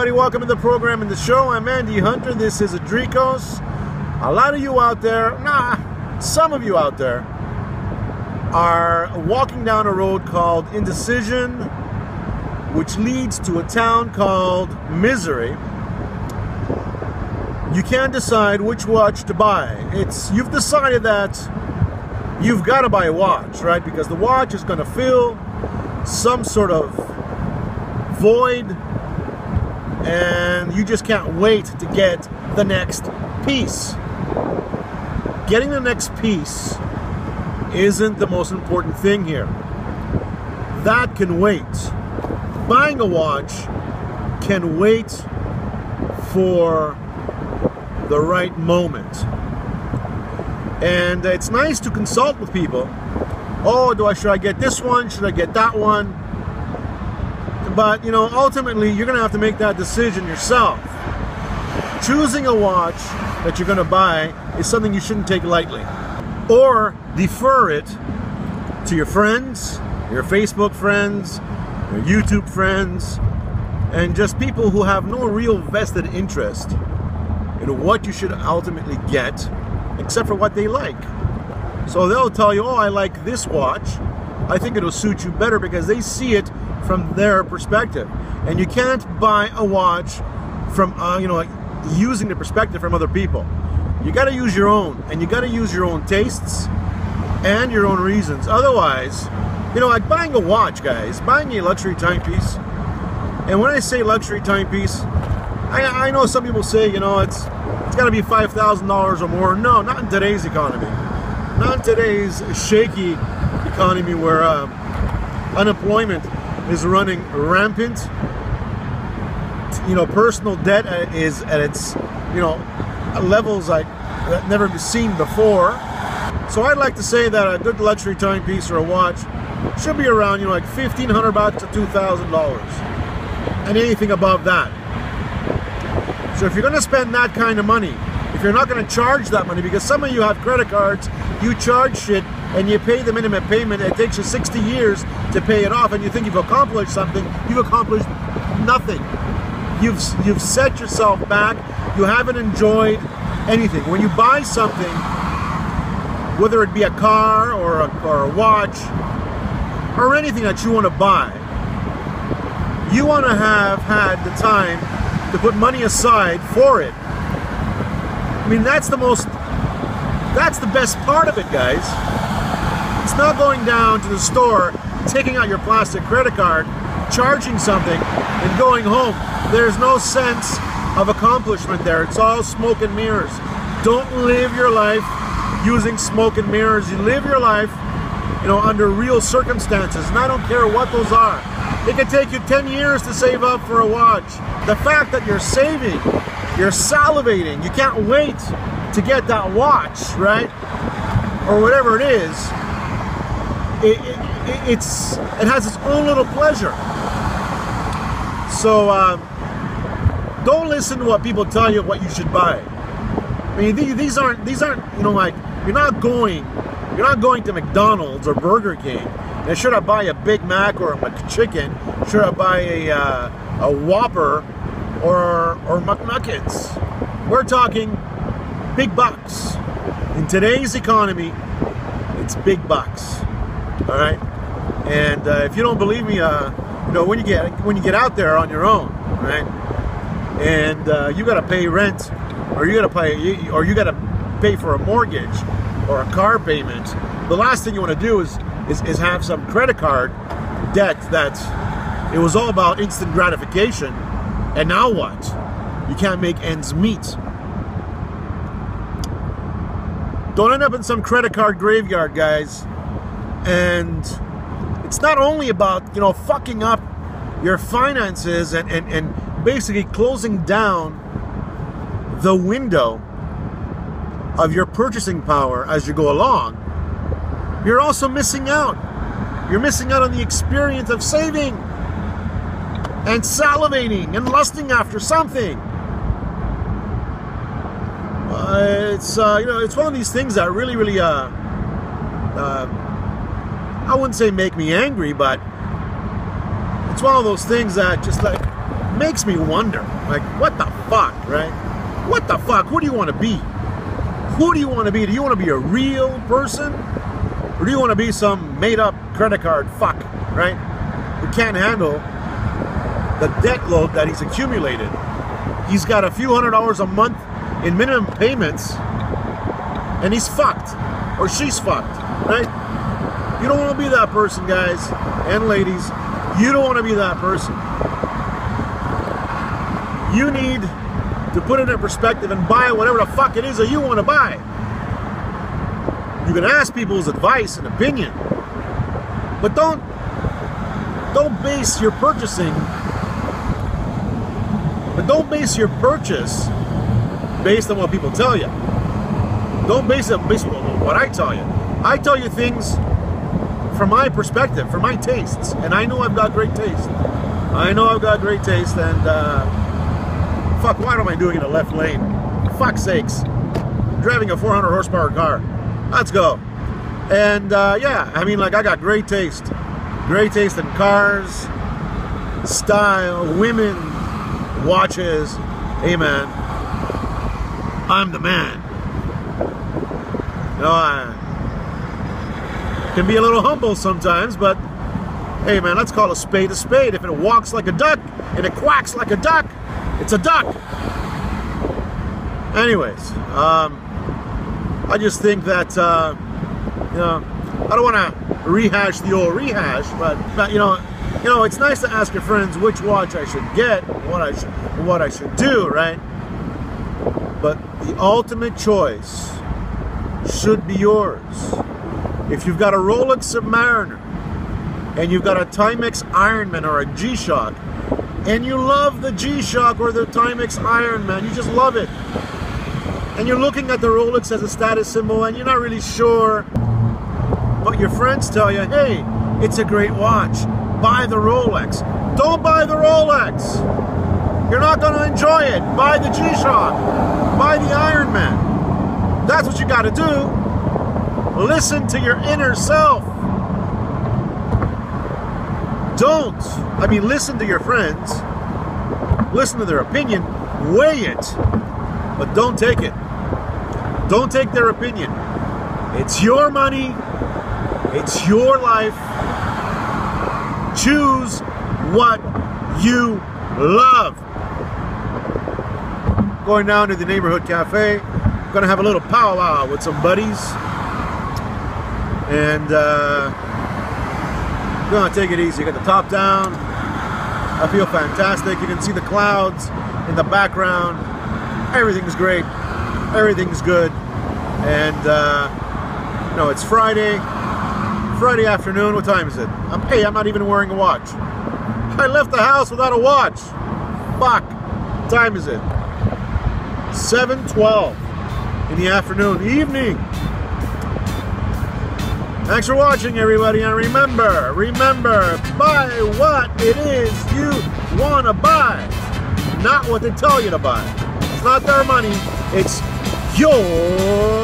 everybody, welcome to the program and the show. I'm Andy Hunter. This is ADRIQOS. A lot of you out there, some of you out there are walking down a road called indecision, which leads to a town called misery. You can't decide which watch to buy. You've decided that you've got to buy a watch, right? Because the watch is going to fill some sort of void, and you just can't wait to get the next piece. Getting the next piece isn't the most important thing here. That can wait. Buying a watch can wait for the right moment. And it's nice to consult with people. Oh, should I get this one? Should I get that one? But, ultimately, you're going to have to make that decision yourself. Choosing a watch that you're going to buy is something you shouldn't take lightly. Or defer it to your friends, your Facebook friends, your YouTube friends, and just people who have no real vested interest in what you should ultimately get, except for what they like. So they'll tell you, oh, I like this watch. I think it'll suit you better, because they see it from their perspective. And you can't buy a watch from, using the perspective from other people. You got to use your own, and you got to use your own tastes and your own reasons. Otherwise, like buying a watch, guys, buying a luxury timepiece. And when I say luxury timepiece, I know some people say, it's got to be $5,000 or more. No, not in today's economy. Not in today's shaky economy where unemployment is running rampant. Personal debt is at its, levels like never been seen before. So I'd like to say that a good luxury timepiece or a watch should be around, like $1,500 to $2,000, and anything above that. So if you're going to spend that kind of money, if you're not going to charge that money, because some of you have credit cards, you charge shit and you pay the minimum payment, it takes you 60 years to pay it off, and you think you've accomplished something, you've accomplished nothing. You've set yourself back. You haven't enjoyed anything. When you buy something, whether it be a car or a watch or anything that you want to buy, you want to have had the time to put money aside for it. I mean, that's the best part of it, guys. It's not going down to the store, taking out your plastic credit card, charging something, and going home. There's no sense of accomplishment there. It's all smoke and mirrors. Don't live your life using smoke and mirrors. You live your life, under real circumstances, and I don't care what those are. It could take you 10 years to save up for a watch. The fact that you're saving, you're salivating, you can't wait to get that watch, right? Or whatever it is, it has its own little pleasure. So don't listen to what people tell you what you should buy. I mean, these aren't like, you're not going to McDonald's or Burger King. And should I buy a Big Mac or a McChicken? Should I buy a Whopper or McNuggets? We're talking big bucks. In today's economy, it's big bucks. All right. And if you don't believe me, when you get out there on your own, right? And you got to pay rent, or you got to pay for a mortgage or a car payment. The last thing you want to do is have some credit card debt that it was all about instant gratification, and now what? You can't make ends meet. Don't end up in some credit card graveyard, guys. And it's not only about, fucking up your finances and basically closing down the window of your purchasing power as you go along. You're also missing out. You're missing out on the experience of saving and salivating and lusting after something. It's one of these things that really I wouldn't say make me angry, but it's one of those things that just like makes me wonder, like, what the fuck, right? What the fuck? Who do you want to be? Who do you want to be? Do you want to be a real person? Or do you want to be some made-up credit card fuck, right? Who can't handle the debt load that he's accumulated. He's got a few $100s a month in minimum payments, and he's fucked. Or she's fucked, right? You don't want to be that person, guys and ladies. You don't want to be that person. You need to put it in perspective and buy whatever the fuck it is that you want to buy. You can ask people's advice and opinion, but don't base your purchasing. But don't base your purchase based on what people tell you. Don't base it based on what I tell you. I tell you things from my perspective, from my tastes, and I know I've got great taste. I know I've got great taste, and fuck, why am I doing it in a left lane? Fuck's sakes. I'm driving a 400 horsepower car. Let's go. And yeah, I mean, like, I got great taste. Great taste in cars, style, women, watches. Hey man, I'm the man. You know, I can be a little humble sometimes, but hey man, let's call a spade a spade. If it walks like a duck and it quacks like a duck, it's a duck. Anyways, I just think that you know, I don't want to rehash the old rehash, but you know, it's nice to ask your friends which watch I should get, what I should do, right? But the ultimate choice should be yours. If you've got a Rolex Submariner and you've got a Timex Ironman or a G-Shock, and you love the G-Shock or the Timex Ironman, you just love it, and you're looking at the Rolex as a status symbol and you're not really sure, but your friends tell you, hey, it's a great watch, buy the Rolex. Don't buy the Rolex. You're not going to enjoy it. Buy the G-Shock. Buy the Ironman. That's what you got to do. Listen to your inner self. Listen to your friends. Listen to their opinion. Weigh it. But don't take it. Don't take their opinion. It's your money. It's your life. Choose what you love. Going down to the neighborhood cafe. Gonna have a little powwow with some buddies. And gonna take it easy. Got the top down. I feel fantastic. You can see the clouds in the background. Everything's great. Everything's good. And no, it's Friday afternoon. What time is it? Hey, I'm not even wearing a watch. I left the house without a watch. Fuck. What time is it? 7:12 in the afternoon, evening. Thanks for watching, everybody, and remember, buy what it is you want to buy, not what they tell you to buy. It's not their money, it's yours.